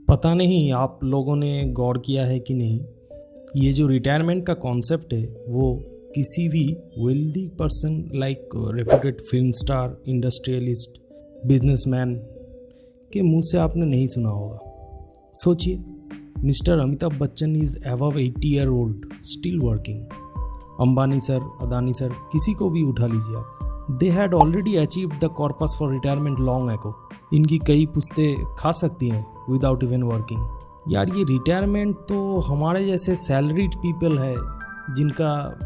पता नहीं आप लोगों ने गौर किया है कि नहीं, ये जो रिटायरमेंट का कॉन्सेप्ट है वो किसी भी wealthy person like reputed film star, industrialist, businessman के मुंह से आपने नहीं सुना होगा। सोचिए, mister Amitabh Bachchan is above 80 year old, still working. Ambani sir, Adani sir, किसी को भी उठा लीजिए आप, they had already achieved the corpus for retirement long ago. इनकी कई पुश्तें खा सकती हैं विदाउट इवन वर्किंग। यार ये रिटायरमेंट तो हमारे जैसे सैलरीड पीपल है जिनका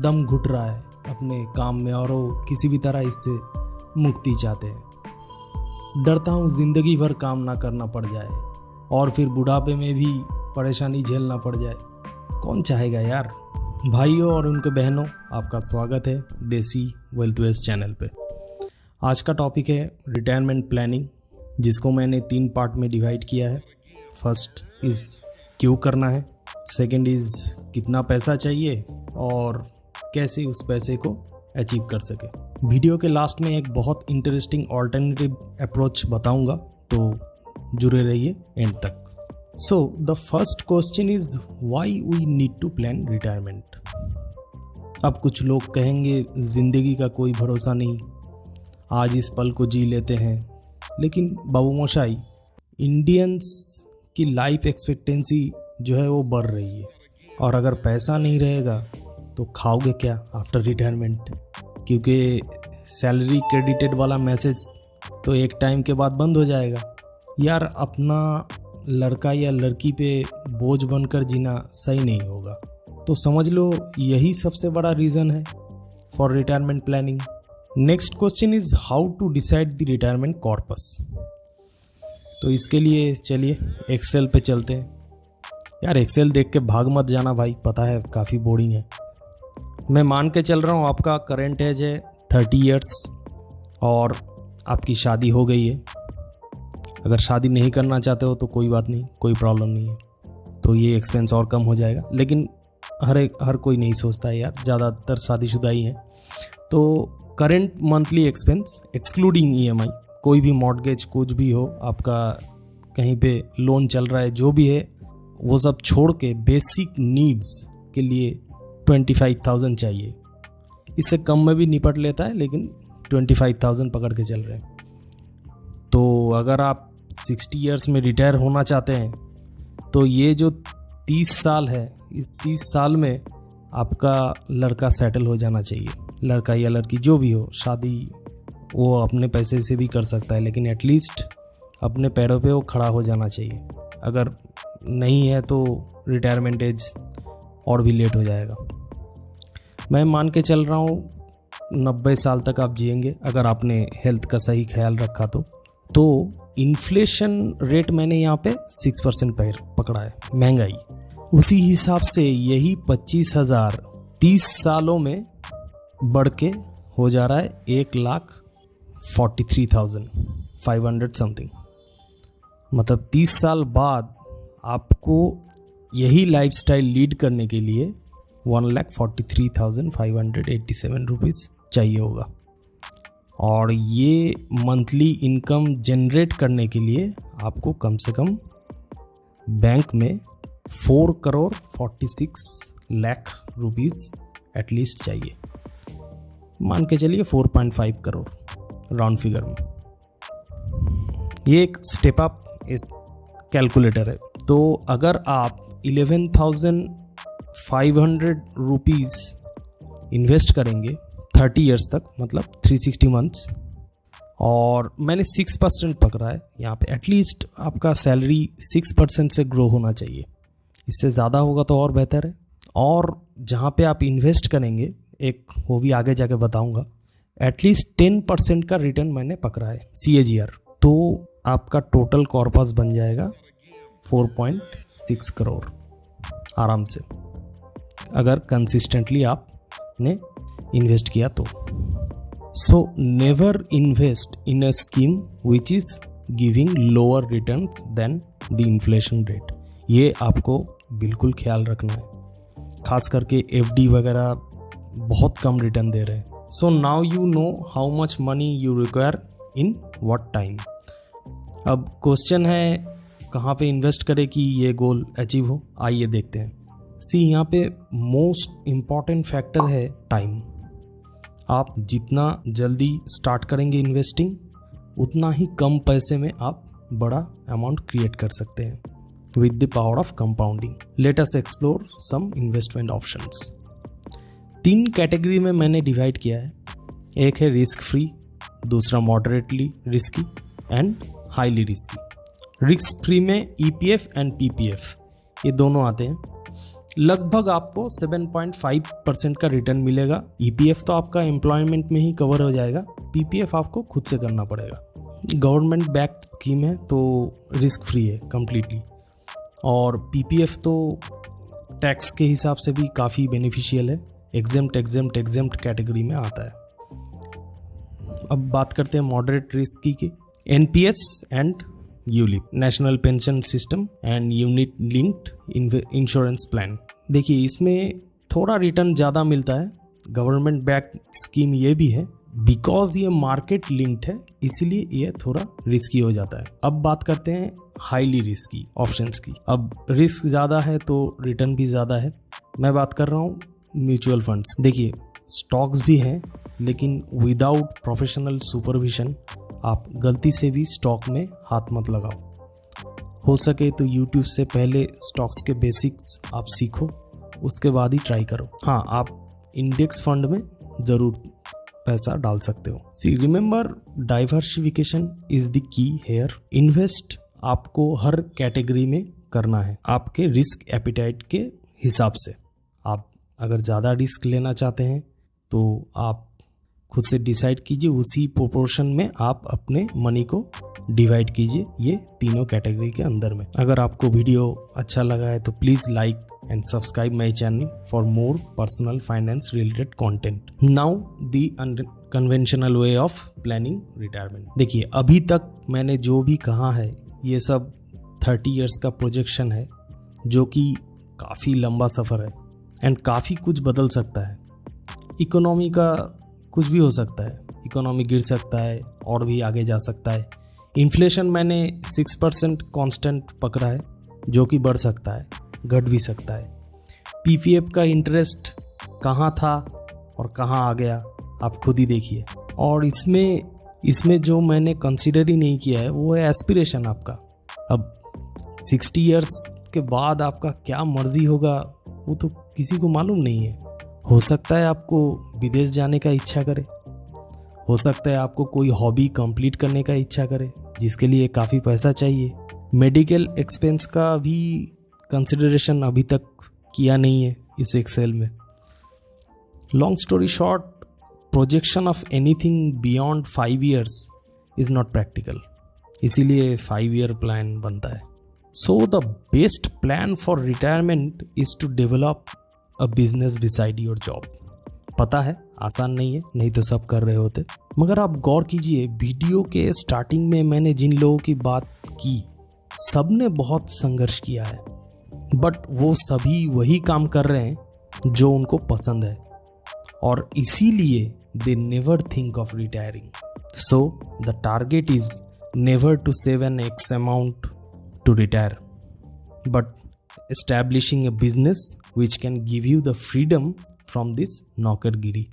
दम घुट रहा है अपने काम में और वो किसी भी तरह इससे मुक्ति चाहते हैं। डरता हूँ ज़िंदगी भर काम ना करना पड़ जाए और फिर बुढ़ापे में भी परेशानी झेलना पड़ जाए। कौन चाहेगा यार। भाइयों और उनके बहनों, आपका स्वागत है देसी वेल्थ वेस्ट चैनल पे। आज का टॉपिक है रिटायरमेंट प्लानिंग, जिसको मैंने 3 पार्ट में डिवाइड किया है। फर्स्ट इज़ क्यों करना है, सेकंड इज़ कितना पैसा चाहिए और कैसे उस पैसे को अचीव कर सके। वीडियो के लास्ट में एक बहुत इंटरेस्टिंग ऑल्टरनेटिव अप्रोच बताऊंगा, तो जुड़े रहिए एंड तक। So the first question is why we need to plan retirement. अब कुछ लोग कहेंगे ज़िंदगी का कोई भरोसा नहीं, आज इस पल को जी लेते हैं। लेकिन बाबू मोशाई, इंडियंस की लाइफ एक्सपेक्टेंसी जो है वो बढ़ रही है, और अगर पैसा नहीं रहेगा तो खाओगे क्या आफ्टर रिटायरमेंट? क्योंकि सैलरी क्रेडिटेड वाला मैसेज तो एक टाइम के बाद बंद हो जाएगा। यार अपना लड़का या लड़की पे बोझ बनकर जीना सही नहीं होगा। तो समझ लो यही सबसे बड़ा रीज़न है for retirement planning. Next question is how to decide the retirement corpus. तो इसके लिए चलिए एक्सेल पे चलते हैं। यार एक्सेल देख के भाग मत जाना भाई, पता है काफ़ी बोरिंग है। मैं मान के चल रहा हूँ आपका करेंट एज है 30 ईयर्स और आपकी शादी हो गई है। अगर शादी नहीं करना चाहते हो तो कोई बात नहीं, कोई प्रॉब्लम नहीं है, तो ये एक्सपेंस और कम हो जाएगा। लेकिन हर कोई नहीं सोचता है यार, ज़्यादातर शादीशुदा ही हैं। तो current monthly expense excluding EMI, कोई भी मॉर्टगेज कुछ भी हो, आपका कहीं पे लोन चल रहा है, जो भी है वो सब छोड़ के बेसिक नीड्स के लिए 25,000 चाहिए। इससे कम में भी निपट लेता है, लेकिन 25,000 पकड़ के चल रहे हैं। तो अगर आप 60 ईयर्स में रिटायर होना चाहते हैं तो ये जो 30 साल है, इस 30 साल में आपका लड़का सेटल हो जाना चाहिए। लड़का या लड़की जो भी हो, शादी वो अपने पैसे से भी कर सकता है, लेकिन एटलीस्ट अपने पैरों पे वो खड़ा हो जाना चाहिए। अगर नहीं है तो रिटायरमेंट एज और भी लेट हो जाएगा। मैं मान के चल रहा हूँ 90 साल तक आप जिएंगे अगर आपने हेल्थ का सही ख्याल रखा तो इन्फ्लेशन रेट मैंने यहाँ पे 6% पकड़ा है, महंगाई। उसी हिसाब से यही 25,000 30 सालों में बढ़ के हो जा रहा है 1,43,500 समथिंग। मतलब 30 साल बाद आपको यही लाइफस्टाइल लीड करने के लिए 1,43,587 रुपीज़ चाहिए होगा। और ये मंथली इनकम जनरेट करने के लिए आपको कम से कम बैंक में 4,46 लाख रुपीज़ एटलीस्ट चाहिए। मान के चलिए 4.5 करोड़ राउंड फिगर में। ये एक स्टेप अप इस कैलकुलेटर है। तो अगर आप 11,500 रुपीज़ इन्वेस्ट करेंगे 30 ईयर्स तक, मतलब 360 मंथ्स, और मैंने 6% पकड़ा है यहाँ पे, एटलीस्ट आपका सैलरी 6% से ग्रो होना चाहिए। इससे ज़्यादा होगा तो और बेहतर है। और जहाँ पे आप इन्वेस्ट करेंगे, एक वो भी आगे जाके बताऊँगा, एटलीस्ट 10% का रिटर्न मैंने पकड़ा है CAGR। तो आपका टोटल कॉर्पस बन जाएगा 4.6 करोड़ आराम से, अगर कंसिस्टेंटली आपने इन्वेस्ट किया तो। So never invest in a scheme which is giving lower returns than the inflation rate. ये आपको बिल्कुल ख्याल रखना है, खास करके FD वगैरह बहुत कम रिटर्न दे रहे हैं। So now you know how much money you require in what time. अब क्वेश्चन है कहाँ पे इन्वेस्ट करें कि ये गोल अचीव हो, आइए देखते हैं। यहाँ पे मोस्ट इम्पॉर्टेंट फैक्टर है टाइम। आप जितना जल्दी स्टार्ट करेंगे इन्वेस्टिंग, उतना ही कम पैसे में आप बड़ा अमाउंट क्रिएट कर सकते हैं with the power of compounding. Let us explore some investment options. 3 category में मैंने डिवाइड किया है। एक है रिस्क फ्री, दूसरा moderately risky and highly risky. Risk free में EPF एंड PPF ये दोनों आते हैं। लगभग आपको 7.5% का रिटर्न मिलेगा। EPF तो आपका एम्प्लॉयमेंट में ही कवर हो जाएगा, PPF आपको खुद से करना पड़ेगा। गवर्नमेंट बैक्ड स्कीम है तो रिस्क फ्री है कम्प्लीटली, और PPF तो टैक्स के हिसाब से भी काफ़ी बेनिफिशियल है, एग्जेम्प्ट कैटेगरी में आता है। अब बात करते हैं मॉडरेट रिस्क की। NPS and ULIP, national pension system and unit linked insurance plan. देखिए इसमें थोड़ा रिटर्न ज़्यादा मिलता है, गवर्नमेंट बैक स्कीम ये भी है, बिकॉज ये मार्केट लिंक्ड है इसीलिए ये थोड़ा रिस्की हो जाता है। अब बात करते हैं हाईली रिस्की ऑप्शंस की। अब रिस्क ज़्यादा है तो रिटर्न भी ज़्यादा है। मैं बात कर रहा हूँ म्यूचुअल फंड्स। देखिए स्टॉक्स भी हैं, लेकिन विदाउट प्रोफेशनल सुपरविजन आप गलती से भी स्टॉक में हाथ मत लगाओ। हो सके तो यूट्यूब से पहले स्टॉक्स के बेसिक्स आप सीखो, उसके बाद ही ट्राई करो। हाँ, आप इंडेक्स फंड में ज़रूर पैसा डाल सकते हो। Remember diversification is the key here. Invest आपको हर कैटेगरी में करना है आपके रिस्क एपिटाइट के हिसाब से। आप अगर ज़्यादा रिस्क लेना चाहते हैं तो आप खुद से डिसाइड कीजिए, उसी प्रोपोर्शन में आप अपने मनी को डिवाइड कीजिए ये तीनों कैटेगरी के अंदर में। अगर आपको वीडियो अच्छा लगा है तो please like and subscribe my channel for more personal finance related content. Now the conventional way of planning retirement. देखिए अभी तक मैंने जो भी कहा है ये सब 30 इयर्स का प्रोजेक्शन है, जो कि काफ़ी लंबा सफ़र है एंड काफ़ी कुछ बदल सकता है। इकोनॉमी का कुछ भी हो सकता है, इकोनॉमी गिर सकता है और भी आगे जा सकता है। इन्फ्लेशन मैंने 6% कांस्टेंट पकड़ा है, जो कि बढ़ सकता है, घट भी सकता है। PPF का इंटरेस्ट कहाँ था और कहाँ आ गया आप खुद ही देखिए। और इसमें जो मैंने कंसिडर ही नहीं किया है वो है एस्पिरेशन आपका। अब 60 इयर्स के बाद आपका क्या मर्जी होगा वो तो किसी को मालूम नहीं है। हो सकता है आपको विदेश जाने का इच्छा करे, हो सकता है आपको कोई हॉबी कंप्लीट करने का इच्छा करे जिसके लिए काफ़ी पैसा चाहिए। मेडिकल एक्सपेंस का भी कंसिडरेशन अभी तक किया नहीं है इस एक्सेल में। Long story short, projection of anything beyond 5 years is not practical, इसीलिए 5 ईयर प्लान बनता है। So the best plan for retirement is to develop a business beside your job. पता है आसान नहीं है, नहीं तो सब कर रहे होते, मगर आप गौर कीजिए वीडियो के स्टार्टिंग में मैंने जिन लोगों की बात की सब ने बहुत संघर्ष किया है, बट वो सभी वही काम कर रहे हैं जो उनको पसंद है, और इसीलिए they never think of retiring. So the target is never to save an X amount to retire, but establishing a business which can give you the freedom from this नौकरगिरी।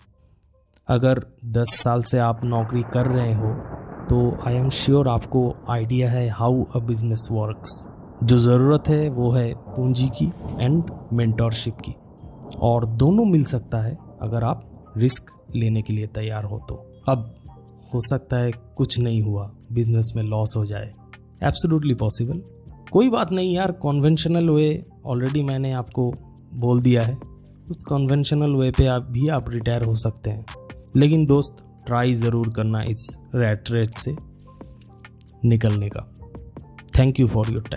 अगर 10 साल से आप नौकरी कर रहे हो तो आई एम श्योर आपको आइडिया है हाउ अ बिजनेस वर्क्स। जो ज़रूरत है वो है पूंजी की एंड मेंटरशिप की, और दोनों मिल सकता है अगर आप रिस्क लेने के लिए तैयार हो तो। अब हो सकता है कुछ नहीं हुआ, बिजनेस में लॉस हो जाए, एब्सोल्युटली पॉसिबल। कोई बात नहीं यार, कन्वेंशनल वे ऑलरेडी मैंने आपको बोल दिया है, उस कन्वेंशनल वे पे आप रिटायर हो सकते हैं। लेकिन दोस्त ट्राई ज़रूर करना इस रैट रेस से निकलने का। Thank you for your time.